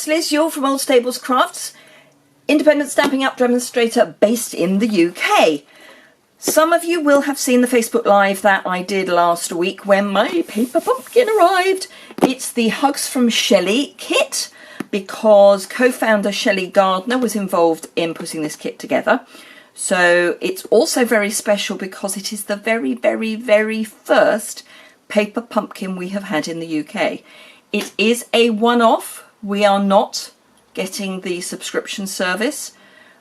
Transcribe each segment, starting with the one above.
it's Liz Yuille from Old Stables Crafts, independent Stampin' Up demonstrator based in the UK. Some of you will have seen the Facebook Live that I did last week when my paper pumpkin arrived. It's the Hugs from Shelli kit, because co-founder Shelli Gardner was involved in putting this kit together. So it's also very special because it is the very, very, very first paper pumpkin we have had in the UK. It is a one-off. We are not getting the subscription service.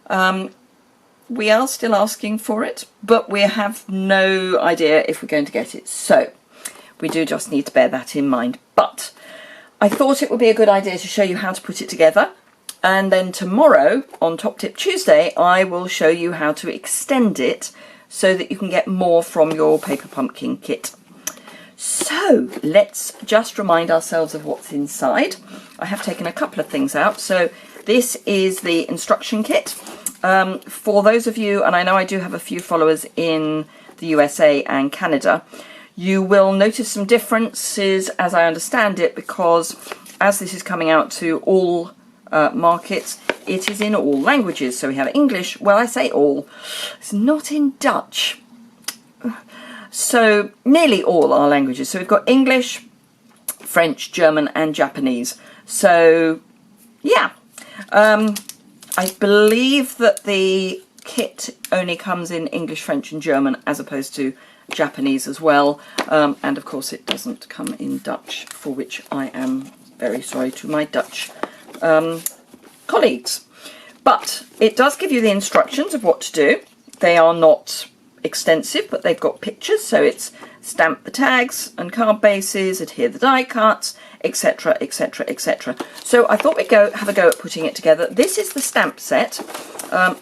We are still asking for it, but we have no idea if we're going to get it. So we do just need to bear that in mind. But I thought it would be a good idea to show you how to put it together. And then tomorrow, on Top Tip Tuesday, I will show you how to extend it so that you can get more from your paper pumpkin kit. So let's just remind ourselves of what's inside. I have taken a couple of things out. So this is the instruction kit. For those of you, and I know I do have a few followers in the USA and Canada, you will notice some differences as I understand it, because as this is coming out to all markets, it is in all languages. So we have English, well, I say all, it's not in Dutch. So nearly all our languages. So we've got English, French, German and Japanese. So yeah, I believe that the kit only comes in English, French and German as opposed to Japanese as well. And of course it doesn't come in Dutch, for which I am very sorry to my Dutch colleagues. But it does give you the instructions of what to do. They are not extensive, but they've got pictures, so it's stamp the tags and card bases, adhere the die cuts, etc, etc, etc. So I thought we'd have a go at putting it together. This is the stamp set.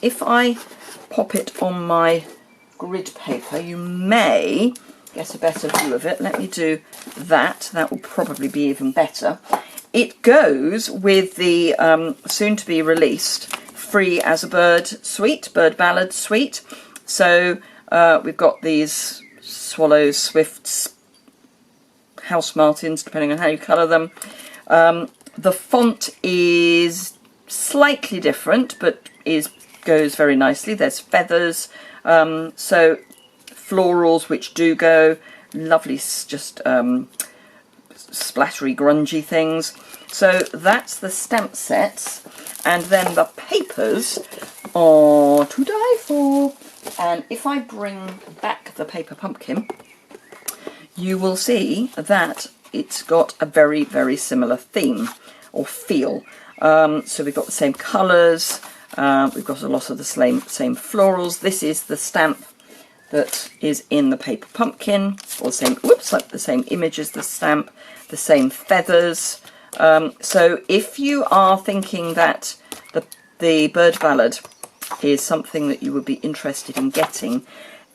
If I pop it on my grid paper, you may get a better view of it. Let me do that. That will probably be even better. It goes with the soon to be released Free as a Bird suite, Bird Ballad suite. So we've got these swallows, swifts, house martins, depending on how you colour them. The font is slightly different, but goes very nicely. There's feathers, so florals which do go, lovely, just splattery, grungy things. So that's the stamp sets, and then the papers are to die for. And if I bring back the paper pumpkin, you will see that it's got a very, very similar theme or feel. So we've got the same colours, we've got a lot of the same florals. This is the stamp that is in the paper pumpkin, or the same, like the same image as the stamp, the same feathers. So if you are thinking that the Bird Ballad is something that you would be interested in getting,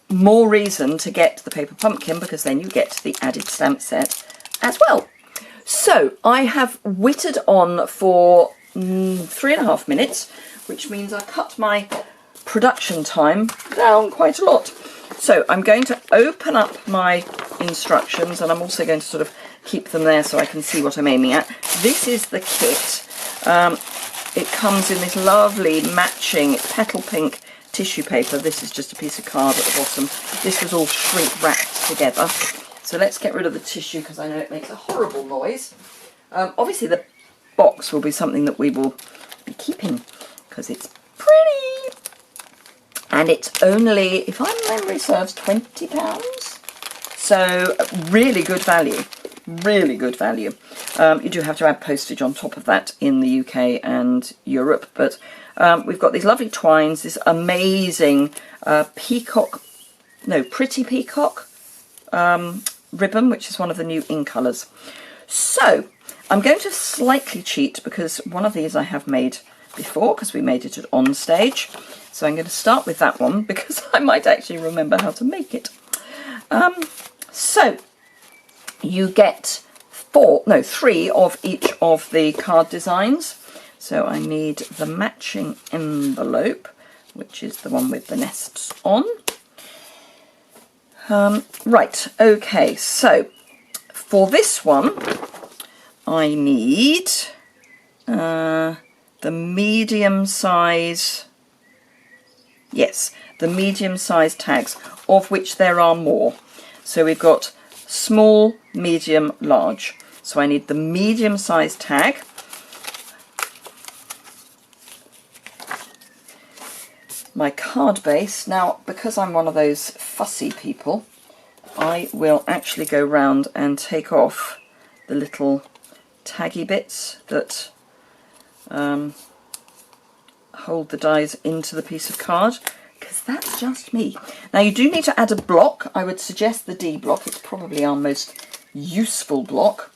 more reason to get the paper pumpkin, because then you get the added stamp set as well. So I have whittled on for 3.5 minutes, which means I cut my production time down quite a lot. So I'm going to open up my instructions, and I'm also going to sort of keep them there so I can see what I'm aiming at. This is the kit. It comes in this lovely matching petal pink tissue paper. This is just a piece of card at the bottom. This was all shrink wrapped together. So let's get rid of the tissue, because I know it makes a horrible noise. Obviously the box will be something that we will be keeping, because it's pretty. And it's only, if my memory serves, £20. So really good value. Really good value. You do have to add postage on top of that in the UK and Europe, but we've got these lovely twines, this amazing pretty peacock ribbon, which is one of the new in colours. So I'm going to slightly cheat, because one of these I have made before, because we made it at On Stage. So I'm going to start with that one, because I might actually remember how to make it. So you get 3 of each of the card designs. So I need the matching envelope, which is the one with the nests on. Right, okay, so for this one I need the medium size, yes, the medium size tags, of which there are more. So we've got small, medium, large. So I need the medium size tag. My card base. Now, because I'm one of those fussy people, I will actually go round and take off the little taggy bits that hold the dies into the piece of card, because that's just me. Now you do need to add a block. I would suggest the D block. It's probably our most useful block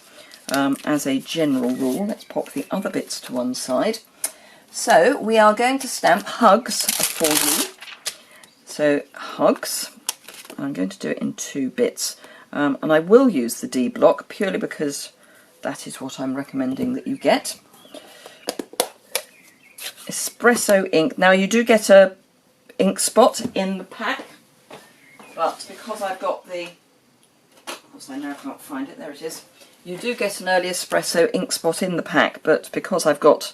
as a general rule. Let's pop the other bits to one side. So we are going to stamp hugs for you. So hugs, I'm going to do it in 2 bits, and I will use the D block purely because that is what I'm recommending that you get. Espresso ink. Now you do get a ink spot in the pack, but because I've got the, of course I now can't find it, there it is. You do get an early espresso ink spot in the pack, but because I've got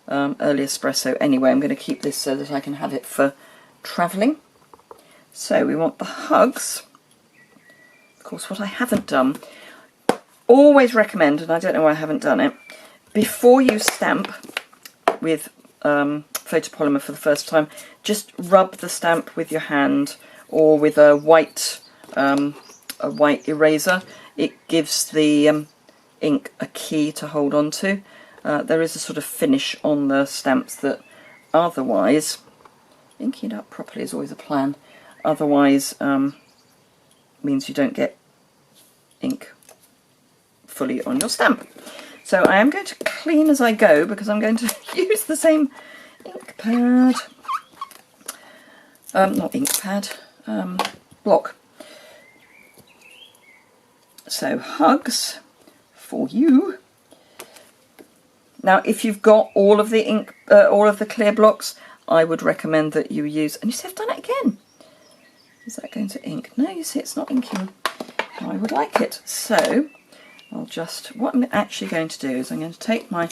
early espresso anyway, I'm going to keep this so that I can have it for travelling. So we want the hugs. Of course, what I haven't done, always recommend, and I don't know why I haven't done it, before you stamp with photopolymer for the first time, just rub the stamp with your hand or with a white eraser. It gives the ink a key to hold on to. There is a sort of finish on the stamps that otherwise, inking it up properly is always a plan, otherwise means you don't get ink fully on your stamp. So I am going to clean as I go because I'm going to use the same ink pad, not ink pad, block. So hugs for you. Now if you've got all of the ink, all of the clear blocks, I would recommend that you use, and you see I've done it again. Is that going to ink? No, you see it's not inking how I would like it. So I'll just, what I'm actually going to do is I'm going to take my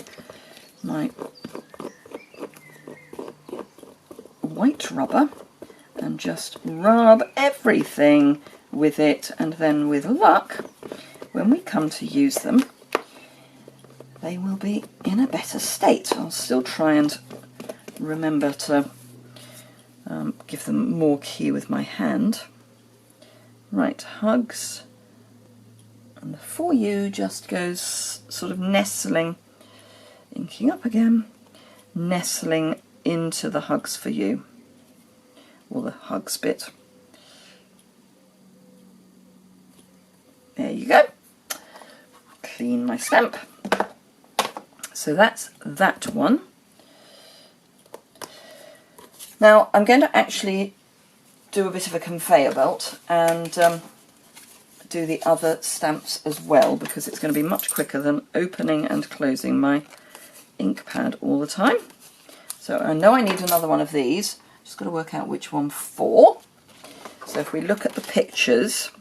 white rubber and just rub everything with it, and then with luck, when we come to use them, they will be in a better state. I'll still try and remember to give them more key with my hand. Right, hugs. And the for you just goes sort of nestling, inking up again, nestling into the hugs for you, or the hugs bit. There you go. Clean my stamp. So that's that one. Now I'm going to actually do a bit of a conveyor belt and do the other stamps as well, because it's going to be much quicker than opening and closing my ink pad all the time. So I know I need another one of these, just got to work out which one for. So if we look at the pictures,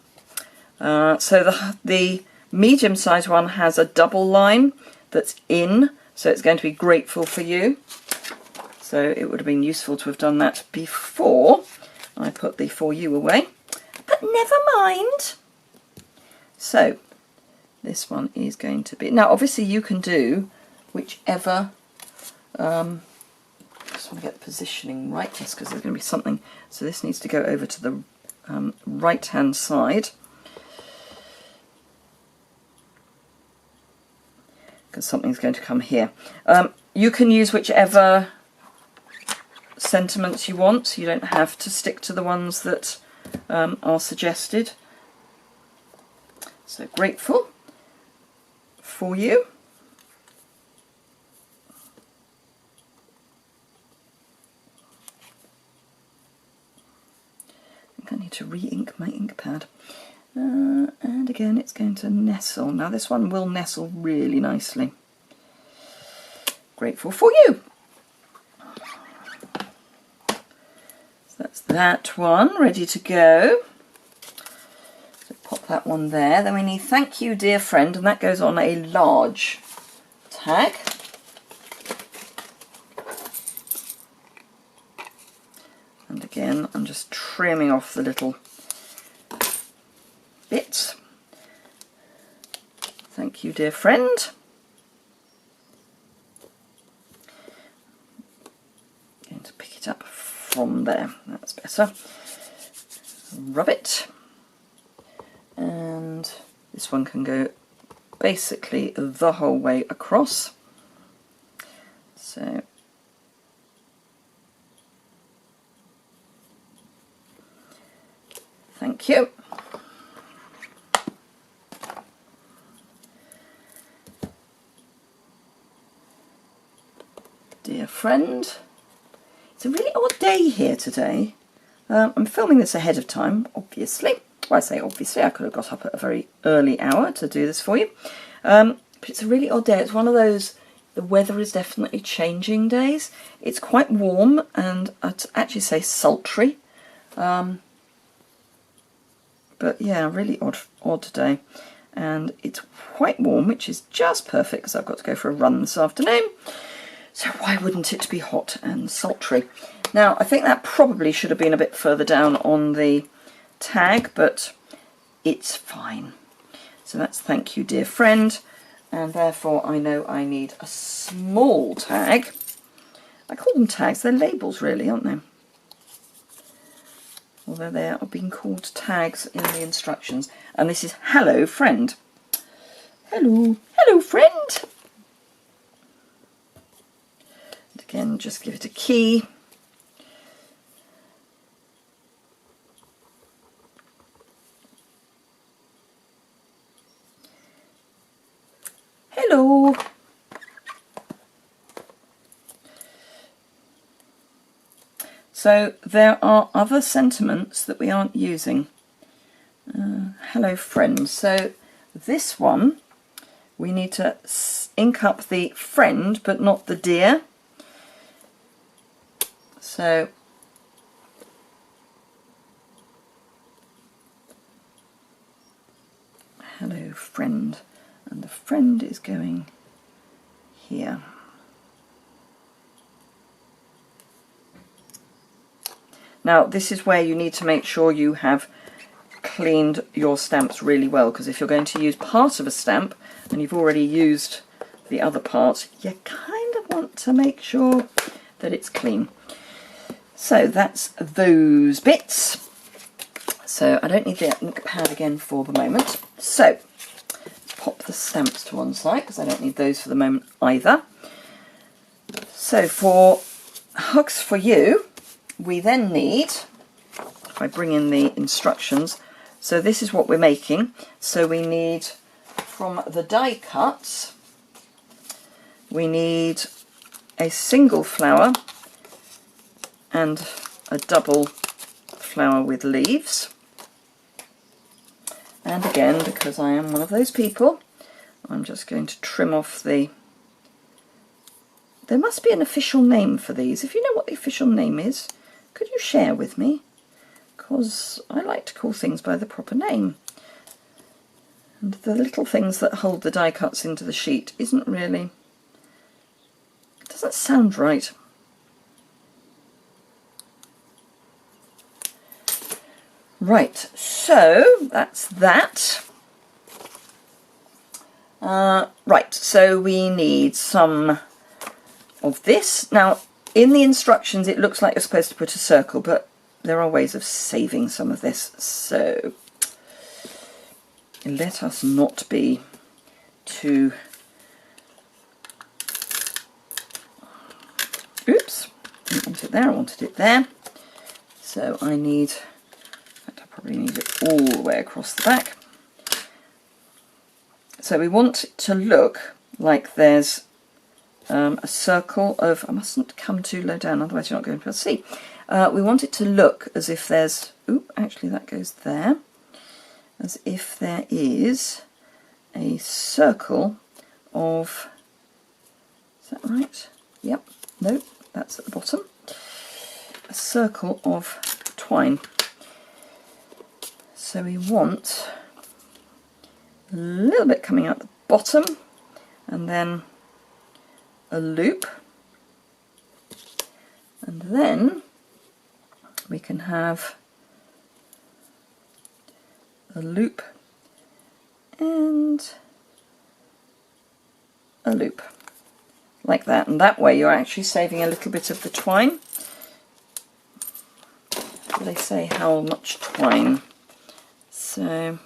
so the medium sized one has a double line that's in, so it's going to be grateful for you. So it would have been useful to have done that before I put the for you away, but never mind. So this one is going to be, now obviously you can do whichever, just want to get the positioning right, just because there's going to be something, so this needs to go over to the right hand side, because something's going to come here. You can use whichever sentiments you want, so you don't have to stick to the ones that are suggested. So grateful for you. I think I need to re-ink my ink pad. And again it's going to nestle. Now this one will nestle really nicely. Grateful for you. So that's that one ready to go. So pop that one there. Then we need thank you dear friend, and that goes on a large tag. again, I'm just trimming off the little bits. Thank you, dear friend. Going to pick it up from there. That's better. Rub it. And this one can go basically the whole way across. So thank you. Dear friend, it's a really odd day here today. I'm filming this ahead of time, obviously. Well, I say obviously, I could have got up at a very early hour to do this for you. But it's a really odd day. It's one of those, the weather is definitely changing days. It's quite warm and I'd actually say sultry. But yeah, really odd day. And it's quite warm, which is just perfect because I've got to go for a run this afternoon. So why wouldn't it be hot and sultry? Now, I think that probably should have been a bit further down on the tag, but it's fine. So that's thank you, dear friend. And therefore I know I need a small tag. I call them tags, they're labels really, aren't they? Although they are being called tags in the instructions. And this is hello, friend. Hello, hello, friend. And again, just give it a key. Hello. So there are other sentiments that we aren't using. Hello, friend. So this one, we need to ink up the friend, but not the dear. So hello, friend. And the friend is going here. Now this is where you need to make sure you have cleaned your stamps really well, because if you're going to use part of a stamp and you've already used the other part, you kind of want to make sure that it's clean. So that's those bits. So I don't need the ink pad again for the moment. So pop the stamps to one side because I don't need those for the moment either. So for Hugs for You, we then need, if I bring in the instructions, so this is what we're making. So we need, from the die cuts, we need a single flower and a double flower with leaves. And again, because I am one of those people, I'm just going to trim off the... There must be an official name for these. If you know what the official name is, could you share with me? Because I like to call things by the proper name. And the little things that hold the die cuts into the sheet isn't really... It doesn't sound right. Right, so that's that. Right, so we need some of this. Now, in the instructions it looks like you're supposed to put a circle, but there are ways of saving some of this, so let us not be too... Oops, I didn't want it there, I wanted it there. So I need... Probably need it all the way across the back. So we want it to look like there's a circle of... I mustn't come too low down, otherwise you're not going to be able to see. We want it to look as if there's... Oop, actually that goes there. As if there is a circle of... Is that right? Yep. No, that's at the bottom. A circle of twine. So we want a little bit coming out the bottom and then a loop, and then we can have a loop and a loop like that, and that way you're actually saving a little bit of the twine. They say how much twine, so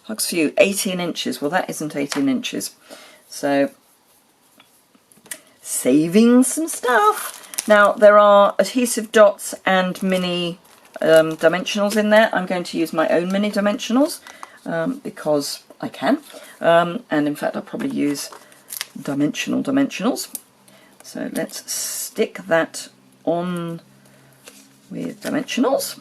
hugs for you, 18 inches. Well, that isn't 18 inches, so saving some stuff. Now there are adhesive dots and mini dimensionals in there. I'm going to use my own mini dimensionals because I can, and in fact I'll probably use dimensionals. So let's stick that on with dimensionals,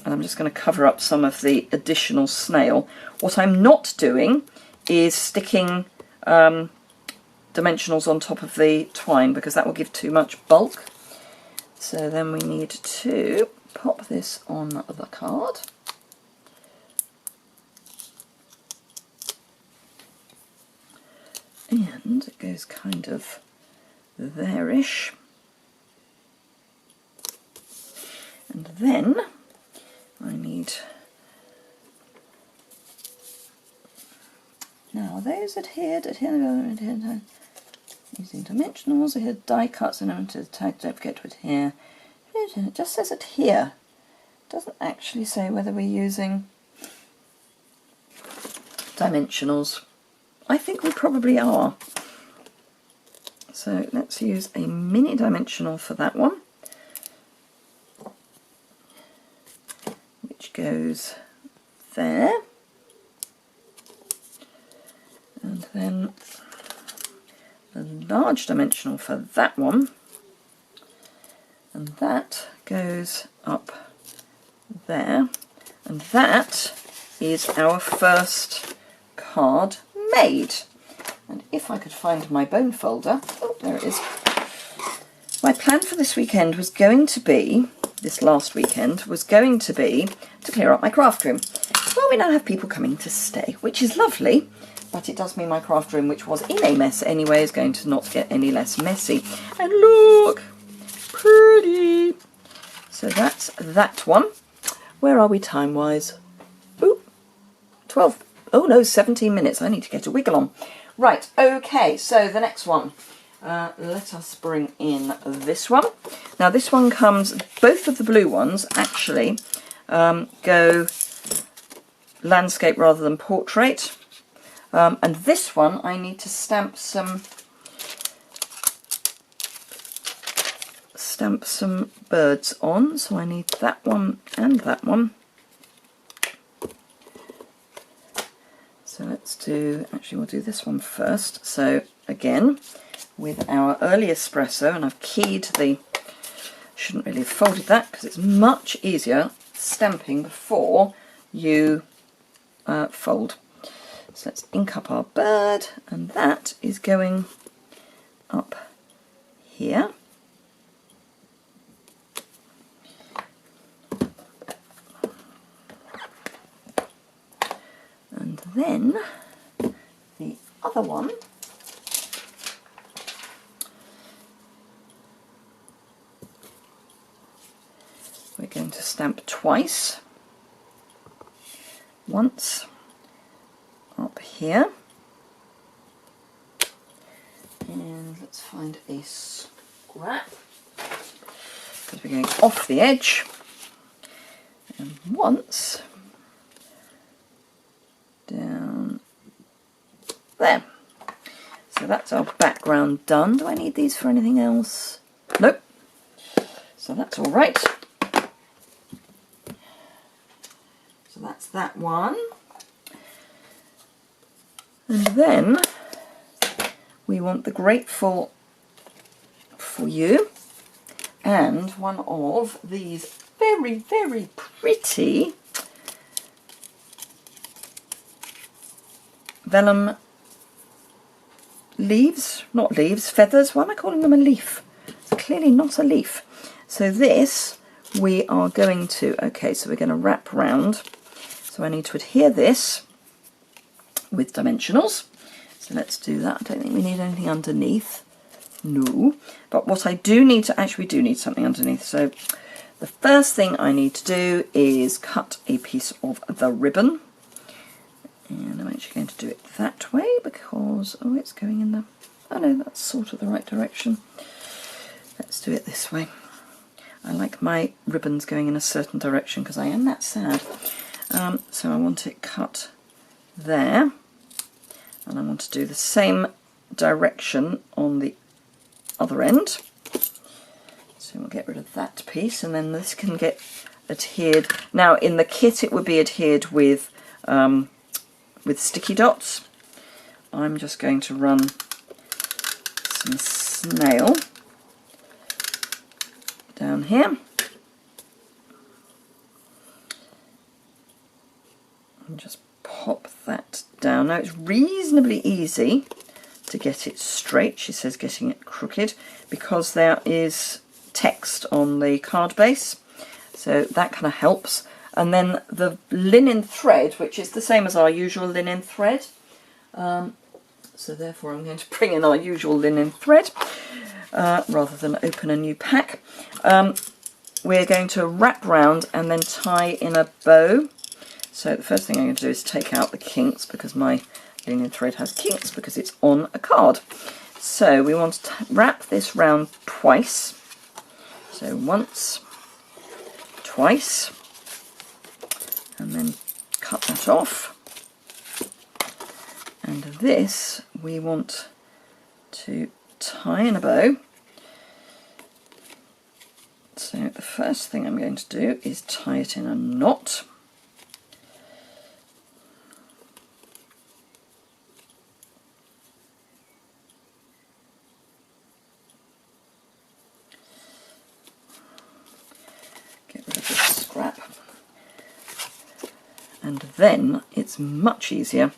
and I'm just going to cover up some of the additional snail. What I'm not doing is sticking dimensionals on top of the twine, because that will give too much bulk. So then we need to pop this on the card. And it goes kind of there-ish. And then I need, now those adhered using dimensionals, adhered die cuts, and onto the tag, don't forget to adhere. It just says adhere. It doesn't actually say whether we're using dimensionals. I think we probably are. So let's use a mini dimensional for that one, which goes there. And then a large dimensional for that one, and that goes up there. And that is our first card made. And if I could find my bone folder, oh, there it is. My plan for this weekend was going to be, this last weekend, was going to be to clear up my craft room. Well, we now have people coming to stay, which is lovely, but it does mean my craft room, which was in a mess anyway, is going to not get any less messy. And look, pretty. So that's that one. Where are we time-wise? Ooh, 12. Oh no, 17 minutes. I need to get a wiggle on. Right, okay, so the next one. Let us bring in this one. Now this one comes, both of the blue ones actually go landscape rather than portrait. And this one I need to stamp some birds on, so I need that one and that one. So let's do, actually we'll do this one first. So again, with our early espresso, and I've keyed the, shouldn't really have folded that because it's much easier stamping before you fold. So let's ink up our bird, and that is going up here. And then the other one we're going to stamp twice. Once up here, and let's find a scrap because we're going off the edge, and once down there. So that's our background done. Do I need these for anything else? Nope. So that's all right. So that's that one. And then we want the Grateful for You and one of these very, very pretty vellum leaves, not leaves, feathers. Why am I calling them a leaf? It's clearly not a leaf. So this we are going to, okay, so we're going to wrap round. So I need to adhere this with dimensionals. So let's do that. I don't think we need anything underneath. No, but what I do need to, actually we do need something underneath. So the first thing I need to do is cut a piece of the ribbon. And I'm actually going to do it that way because, oh, it's going in the, oh no, that's sort of the right direction. Let's do it this way. I like my ribbons going in a certain direction because I am that sad. So I want it cut there, and I want to do the same direction on the other end. So we'll get rid of that piece, and then this can get adhered. Now in the kit it would be adhered with sticky dots. I'm just going to run some snail down here and just pop that down. Now it's reasonably easy to get it straight. She says getting it crooked because there is text on the card base, so that kind of helps. And then the linen thread, which is the same as our usual linen thread, so therefore I'm going to bring in our usual linen thread rather than open a new pack. We're going to wrap round and then tie in a bow. So the first thing I'm going to do is take out the kinks, because my linen thread has kinks because it's on a card. So we want to wrap this round twice. So once, twice, and then cut that off. And this we want to tie in a bow. So the first thing I'm going to do is tie it in a knot. Get rid of this scrap. And then it's much easier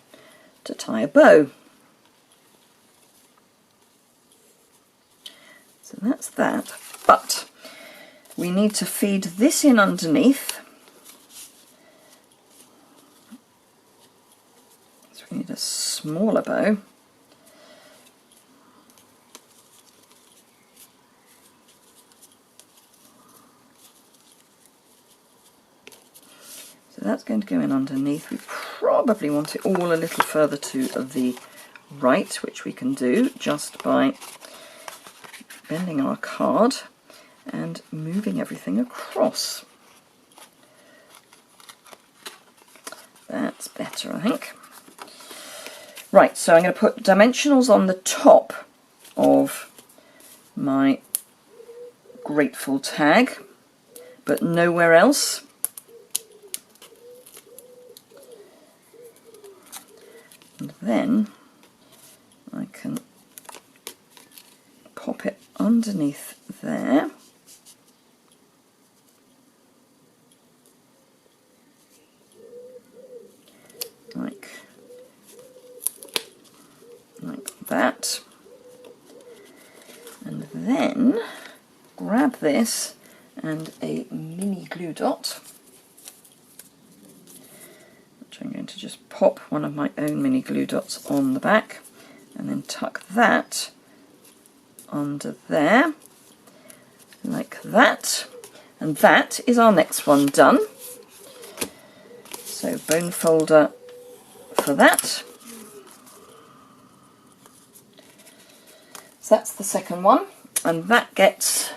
to tie a bow. So that's that. But we need to feed this in underneath. So we need a smaller bow. So that's going to go in underneath. We probably want it all a little further to the right, which we can do just by bending our card and moving everything across. That's better, I think. Right, so I'm going to put dimensionals on the top of my grateful tag, but nowhere else. And then I can pop it underneath there. Like that. And then grab this and a mini glue dot, which I'm going to just pop one of my own mini glue dots on the back, and then tuck that under there, like that. And that is our next one done. So bone folder for that. So that's the second one, and that gets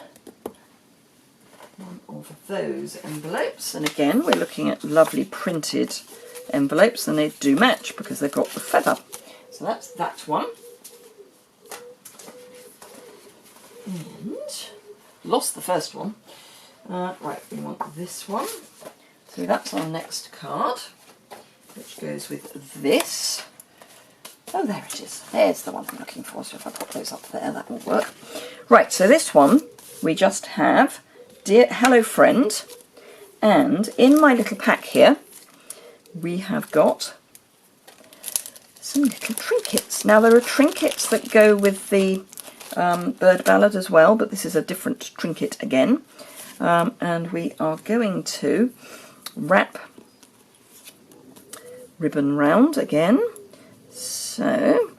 one of those envelopes. And again, we're looking at lovely printed envelopes, and they do match because they've got the feather. So that's that one. And lost the first one. Right, we want this one. So that's our next card, which goes with this. Oh, there it is. There's the one I'm looking for. So if I pop those up there, that will work. Right, so this one, we just have Dear Hello Friend. And in my little pack here, we have got some little trinkets. Now, there are trinkets that go with the bird ballad as well, but this is a different trinket again. And we are going to wrap ribbon round again. So,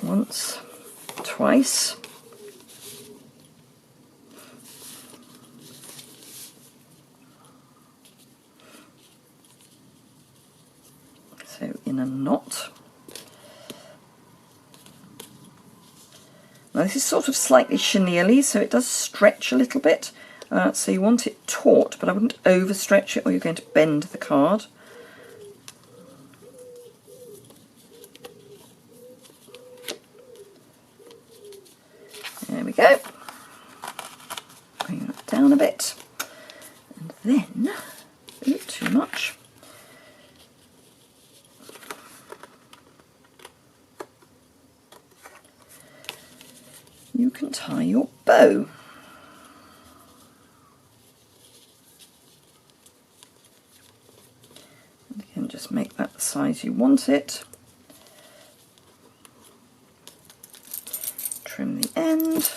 once, twice. So in a knot. Now this is sort of slightly chenille, so it does stretch a little bit. So you want it taut, but I wouldn't overstretch it or you're going to bend the card. There we go. Bring that down a bit. And then, ooh, too much. You can tie your bow. And again, just make that the size you want it. Trim the end.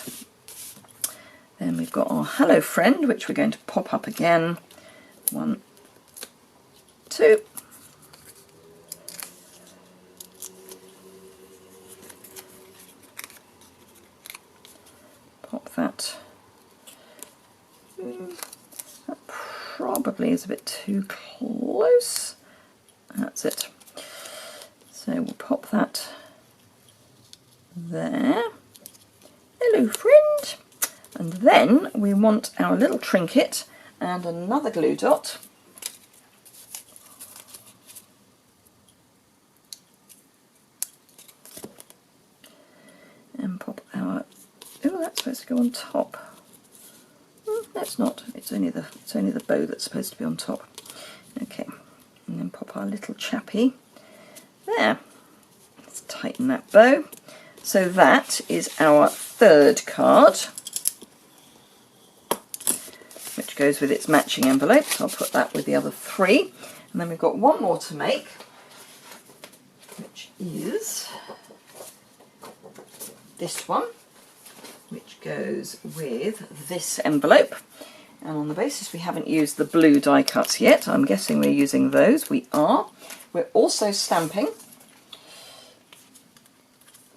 Then we've got our hello friend, which we're going to pop up again. 1, 2. Pop that. That probably is a bit too close. That's it. So we'll pop that there. Hello friend. And then we want our little trinket and another glue dot. And pop our, oh, that's supposed to go on top. That's not, it's only the bow that's supposed to be on top. Okay, and then pop our little chappy there. Let's tighten that bow. So that is our third card, which goes with its matching envelope. So I'll put that with the other 3. And then we've got one more to make, which is this one, which goes with this envelope. And on the basis we haven't used the blue die cuts yet, I'm guessing we're using those. We are. We're also stamping.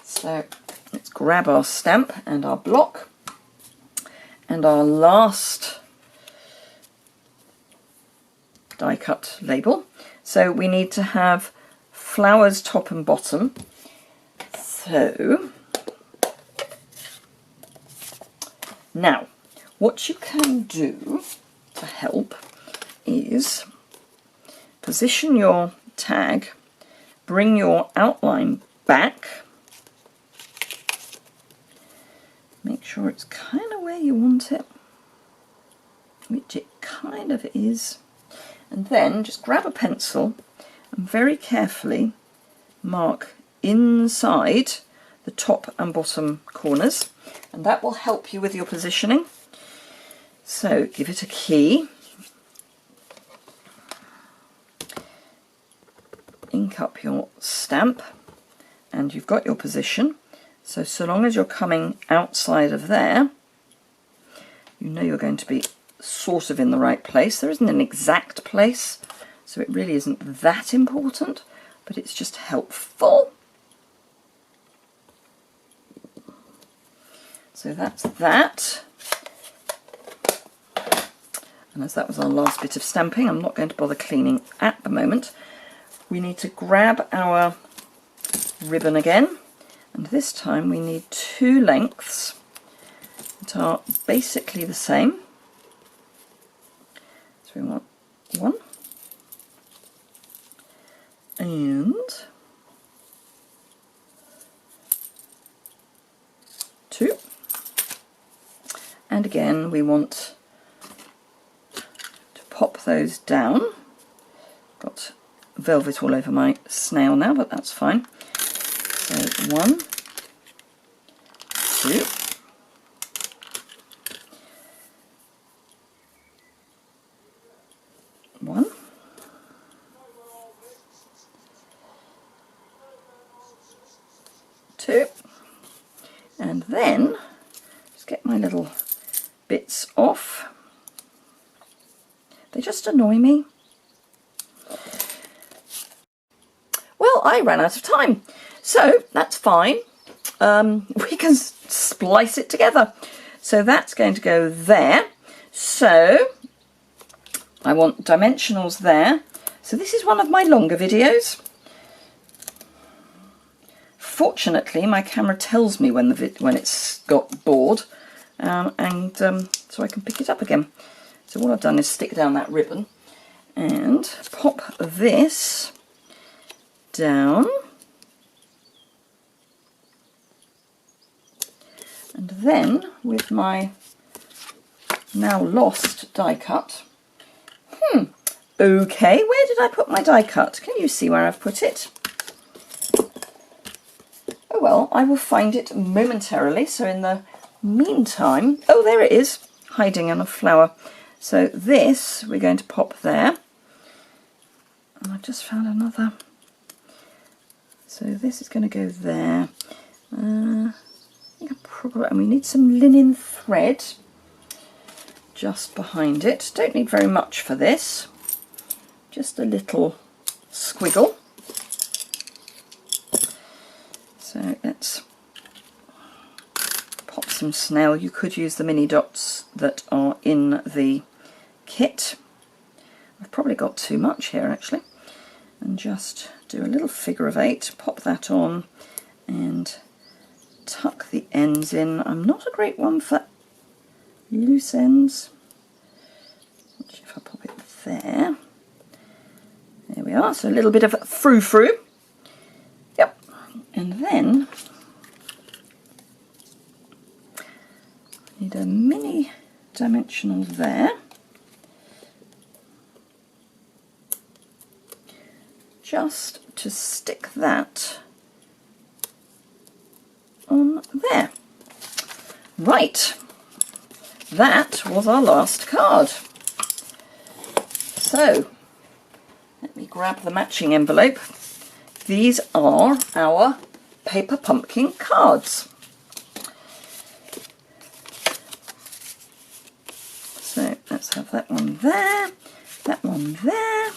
So let's grab our stamp and our block and our last die cut label. So we need to have flowers top and bottom. So now what you can do to help is position your tag, bring your outline back, make sure it's kind of where you want it, which it kind of is, and then just grab a pencil and very carefully mark inside the top and bottom corners, and that will help you with your positioning. So give it a key, ink up your stamp, and you've got your position. So long as you're coming outside of there, you know you're going to be sort of in the right place. There isn't an exact place, so it really isn't that important, but it's just helpful. So that's that. And as that was our last bit of stamping, I'm not going to bother cleaning at the moment. We need to grab our ribbon again, and this time we need 2 lengths that are basically the same. So we want 1 and 2, and again we want to pop those down. Got velvet all over my snail now, but that's fine. So 1, 2, 1, 2, and then just get my little bits off. They just annoy me. Well, I ran out of time, so that's fine. we can splice it together. So that's going to go there. So I want dimensionals there. So this is one of my longer videos. Fortunately, my camera tells me when it's got bored, so I can pick it up again. So what I've done is stick down that ribbon and pop this down. And then with my now lost die cut, okay, where did I put my die cut? Can you see where I've put it? Oh well, I will find it momentarily. So in the meantime, oh, there it is, hiding in a flower. So this we're going to pop there. And I've just found another. So this is going to go there. I think and we need some linen thread just behind it. Don't need very much for this. Just a little squiggle. So let's pop some snail. You could use the mini dots that are in the kit. I've probably got too much here actually. And just do a little figure of 8, pop that on and tuck the ends in. I'm not a great one for loose ends. If I pop it there. There we are, so a little bit of frou-frou. Yep, and then I need a mini dimensional there. Just to stick that on there. Right, that was our last card. So let me grab the matching envelope. These are our paper pumpkin cards. So let's have that one there, that one there,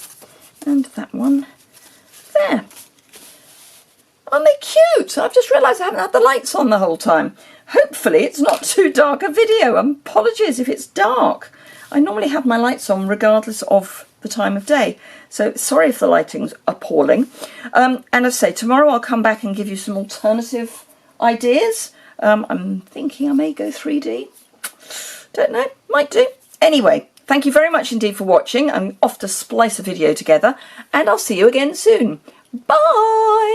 and that one there. Aren't they cute? I've just realised I haven't had the lights on the whole time. Hopefully it's not too dark a video. Apologies if it's dark. I normally have my lights on regardless of the time of day. So sorry if the lighting's appalling. And as I say, tomorrow I'll come back and give you some alternative ideas. I'm thinking I may go 3D. Don't know, might do. Anyway, thank you very much indeed for watching. I'm off to splice a video together and I'll see you again soon. Bye!